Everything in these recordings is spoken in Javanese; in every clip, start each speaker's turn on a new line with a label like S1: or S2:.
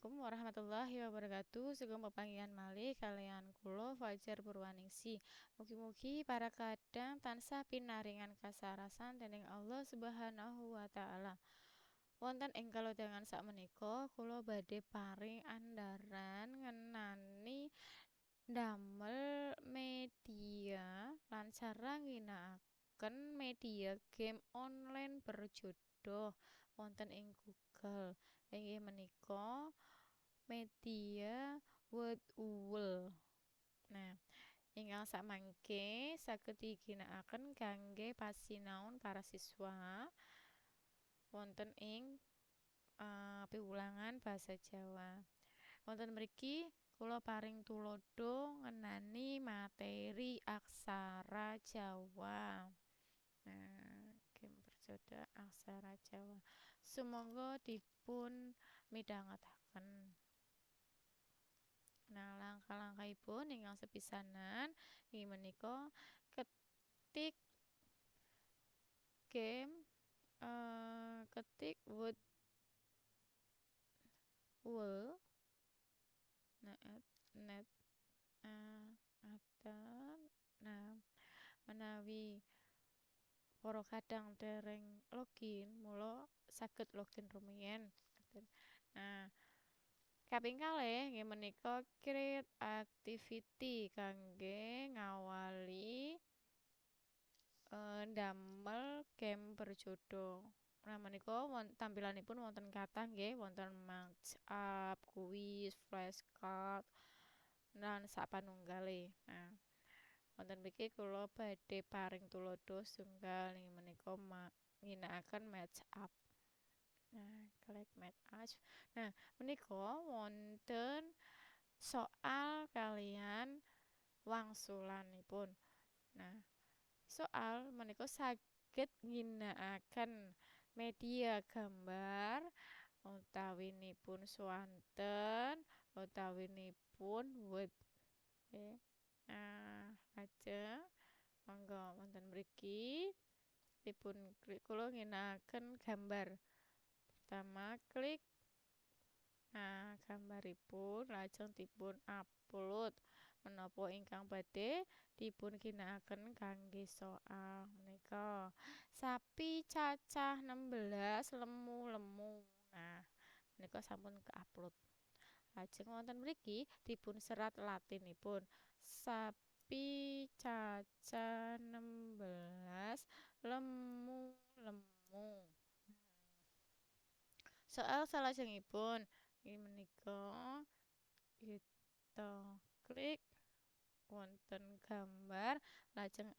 S1: Assalamualaikum warahmatullahi wabarakatuh. Sugeng pepanggihan malih kalian kula Fajar Purwaningsi. Mugi-mugi para kadang tansah pinaringan kasarasan dening Allah Subhanahu wa taala. Wonten ing kalodhangan sakmenika kula badhe paring andharan ngenani ndamel media lan cara ngginakaken media game online berjodoh wonten ing Google. Inggih menika media Wordwall. Nah, ingkang samangke saged diginakaken kangge pasinaon para siswa wonten ing piwulangan basa Jawa. Wonten mriki kula paring tulodo ngenani materi aksara Jawa. Nah, game berjodoh aksara Jawa. Sumangga dipun midhangetaken. Nah, langkah-langkahipun ingkang sepisanan inggih menika ketik game ketik Wordwall net adan. Nah, menawi para kadang dereng login, mula saged login rumiyin. Nah, kaping kalih inggih menika create activity kangge ngawali ndamel game berjodoh. Nah, menika tampilanipun wonten kathah nggih, wonten match up, kuis, flashcard, lan sapanunggale. Nah, wonten mriki kula badhe paring tulodo setunggal inggih menika ngginakaken match up. Nah, klik match up. Nah, menika wonten soal kalian wangsulanipun. Nah, soal menika saged ngginakaken media gambar utawinipun swanten utawinipun Word. Nggih. Nah, lajeng monggo wonten mriki dipun kula ngginakaken gambar. Pertama klik gambaripun lajeng dipun upload menapa ingkang badhe dipun ginakaken kangge soal menika. Sapi cacah 16 lemu-lemu. Nah, menika sampun ke-upload. Lajeng wonten mriki dipun serat latinipun. Sapi cacah 16 lemu-lemu. Soal salajengipun inggih menika kita klik wonten gambar lajeng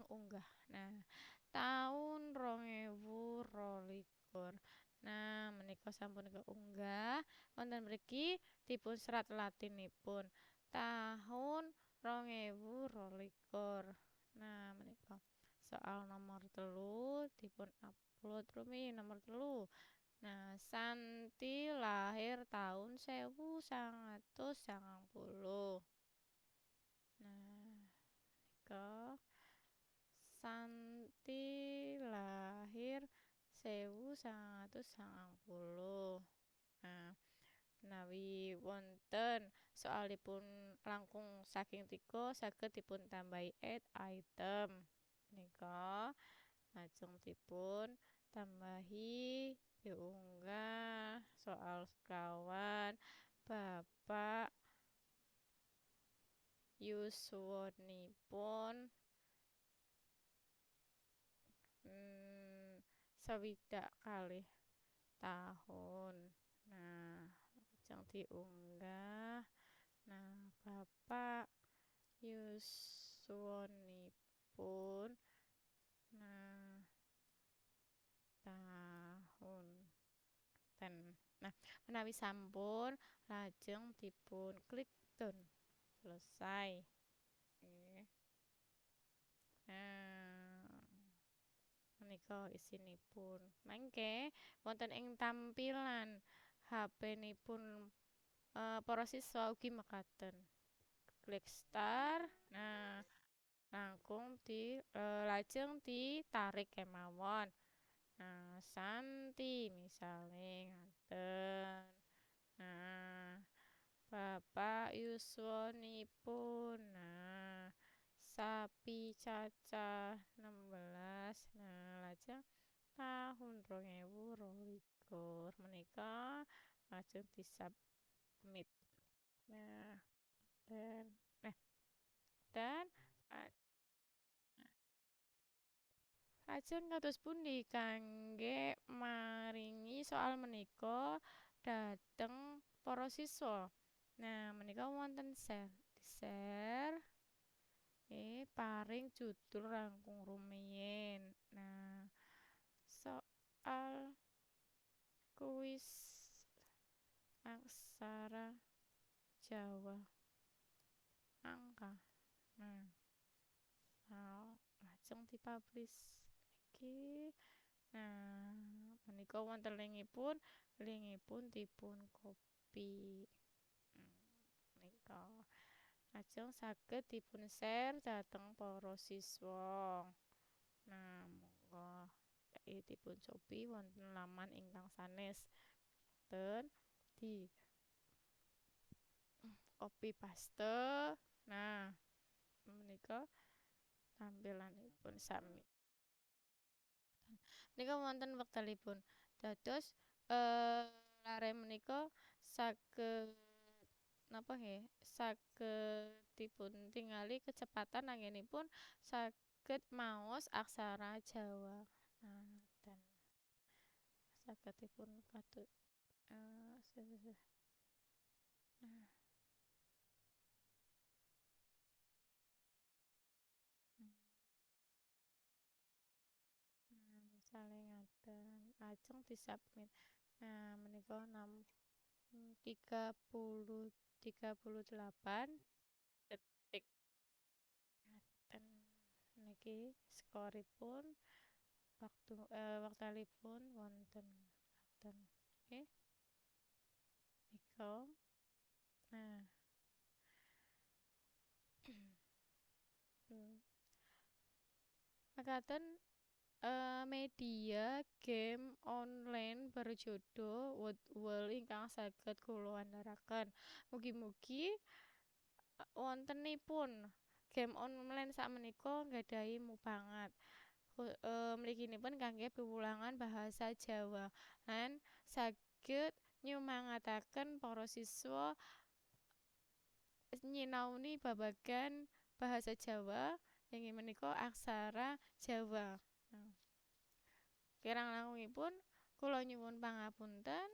S1: unggah. Nah, taun 2022. Nah, menika sampun keunggah. Wonten mriki dipun serat latinipun. Tahun 2022. Nah, menika soal nomor 3 dipun upload rumiyin nomor 3. Nah, Santi lahir tahun 1990. Nah, menika Santi lahir 1990. Nah, menawi wonten soalipun langkung saking 3 saged dipun tambahi add item. Menika lajeng dipun tambahi diunggah soal sekawan Bapak yuswanipun 60 tahun. Nah, lajeng diunggah. Nah, Bapak yuswanipun tahun Nah, menawi sampun lajeng dipun klik done. Selesai. Nggih. Nah, menika isinipun. Mangke wonten ing tampilan HP-nipun para siswa ugi mekaten. Klik start. Nah, langkung lajeng ditarik kemawon. Nah, Santi misale ngaten. Nah, bapak yuswanipun. Nah, sapi cacah 16. Nah, lajeng tahun 2022 menika lajeng disubmit. Nah, dan nah dan lajeng kados pundi kangge maringi soal menika dhateng para siswa. Nah, menika wonten share paring judul langkung rumiyin. Nah, soal kuis aksara Jawa angka. Nah, lajeng dipublish niki. Nah, menika wonten linkipun dipun copy. Menika lajeng saged dipun share dhateng para siswa. Nah, monggo dipun copy wonten laman ingkang sanes. Ten di copy paste. Nah, menika tampilanipun sami. Menika wonten wektalipun. Dados lare menika saged napa nggih? Saged dipun tingali kecepatan anggenipun saged maos aksara Jawa. Nah, dan saged dipun patut nah, misale ngaten lajeng disubmit. Nah, menika 38 detik. Ngaten niki skoripun wektalipun wonten ngaten. Nggih. Nika. Nah, mekaten media game online berjodoh Woodwall ingkang saged kula andharaken. Mugi-mugi wontenipun game online sakmenika nggadhahi mupangat. Mliginipun kangge piwulangan bahasa Jawa lan saged nyumangataken para siswa nyinaoni babagan bahasa Jawa inggih menika aksara Jawa. Nah, kirang langkungipun kula nyuwun pangapunten.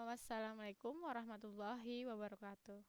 S1: Wassalamualaikum warahmatullahi wabarakatuh.